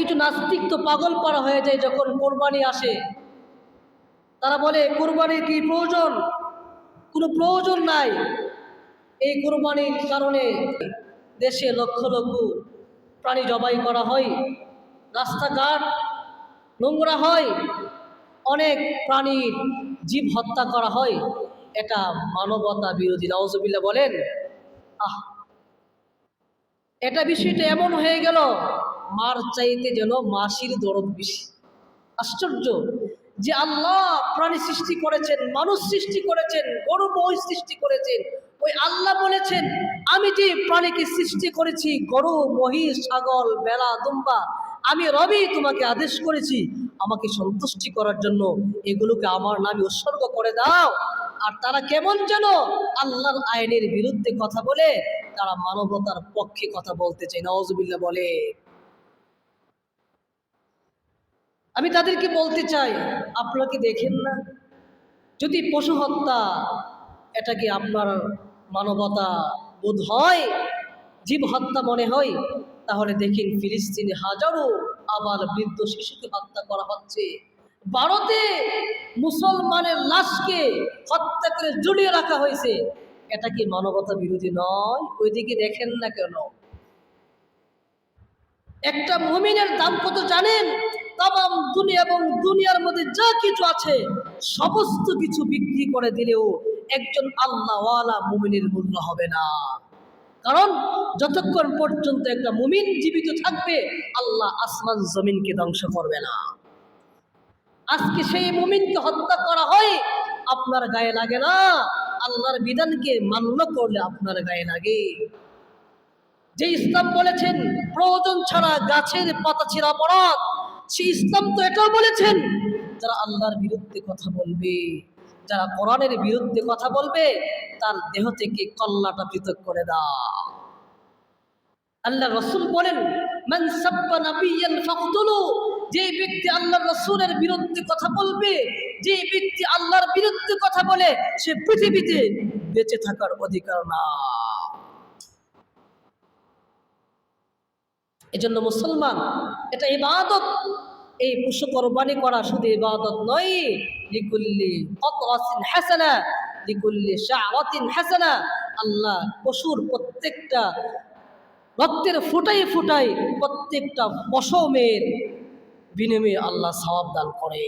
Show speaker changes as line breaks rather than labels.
কিছু নাস্তিক তো পাগল পাড়া হয়ে যায় যখন কোরবানি আসে। তারা বলে কোরবানির কি প্রয়োজন? কোনো প্রয়োজন নাই। এই কোরবানির কারণে দেশে লক্ষ লক্ষ প্রাণী জবাই করা হয়, রাস্তাঘাট নোংরা হয়, অনেক প্রাণীর জীব হত্যা করা হয়। এটা মানবতা বিরোধী। নাউজুবিল্লাহ বলেন। এটা বিষয়টা এমন হয়ে গেল, মার চাইতে যেন মাসির দরদ বেশি। আশ্চর্য যে আল্লাহ প্রাণী সৃষ্টি করেছেন, মানুষ সৃষ্টি করেছেন, গরু মহিষ সৃষ্টি করেছেন। ওই আল্লাহ বলেছেন, আমি যে প্রাণীকে সৃষ্টি করেছি, গরু মহিষ ছাগল বেড়া দুম্বা, আমি রবি তোমাকে আদেশ করেছি আমাকে সন্তুষ্টি করার জন্য এগুলোকে আমার নামে উৎসর্গ করে দাও। আর তারা কেমন যেন আল্লাহর আইনের বিরুদ্ধে কথা বলে, তারা মানবতার পক্ষে কথা বলতে চায়। নাউজুবিল্লাহ বলে। আমি তাদেরকে বলতে চাই, আপনারা কি দেখেন না, যদি পশু হত্যা এটা কি আপনার মানবতা বোধ হয়, জীব হত্যা মনে হয়, তাহলে দেখেন ফিলিস্তিনে হাজারো আবার বৃদ্ধ শিশুকে হত্যা করা হচ্ছে। ভারতে মুসলমানের লাশকে হত্যা করে ঝুলিয়ে রাখা হয়েছে। এটা কি মানবতা বিরোধী নয়? ওইদিকে দেখেন না কেন? একটা মুমিনের দাম কত জানেন? তামাম দুনিয়া এবং দুনিয়ার মধ্যে যা কিছু আছে সমস্ত কিছু বিক্রি করে দিলেও একজন আল্লাহওয়ালা মুমিনের মূল্য হবে না। কারণ যতক্ষণ পর্যন্ত একটা মুমিন জীবিত থাকবে, আল্লাহ আসমান জমিনকে ধ্বংস করবে না। আজকে সেই মুমিনকে হত্যা করা হয়, আপনার গায়ে লাগে না। আল্লাহর বিধানকে মান্য করলে আপনার গায়ে লাগে। যে ইসলাম বলেছেন প্রয়োজন ছাড়া গাছের পাতা ছিঁড়া অপরাধ, সেই ইসলাম তো এটাও বলেছেন যারা আল্লাহর বিরুদ্ধে কথা বলবে, যারা কোরআনের বিরুদ্ধে কথা বলবে, তার দেহ থেকে কল্লাটা পৃথক করে দাও। আল্লাহ রাসূল বলেন, মান সাব্বা নাবিয়্যান ফাকতুলু, যে ব্যক্তি আল্লাহর রাসূলের বিরুদ্ধে কথা বলবে, যে ব্যক্তি আল্লাহর বিরুদ্ধে কথা বলে, সে পৃথিবীতে বেঁচে থাকার অধিকার না। এজন্য মুসলমান, এটা ইবাদত। এই পশু কোরবানি করা শুধু ইবাদত নয়, লিকুল্লি কতরাতিন হাসানা লিকুল্লি শাআরাতিন হাসানা। আল্লাহ পশুর প্রত্যেকটা রক্তের ফুটাই ফুটাই প্রত্যেকটা পশমের বিনিময়ে আল্লাহ সওয়াব দান করে।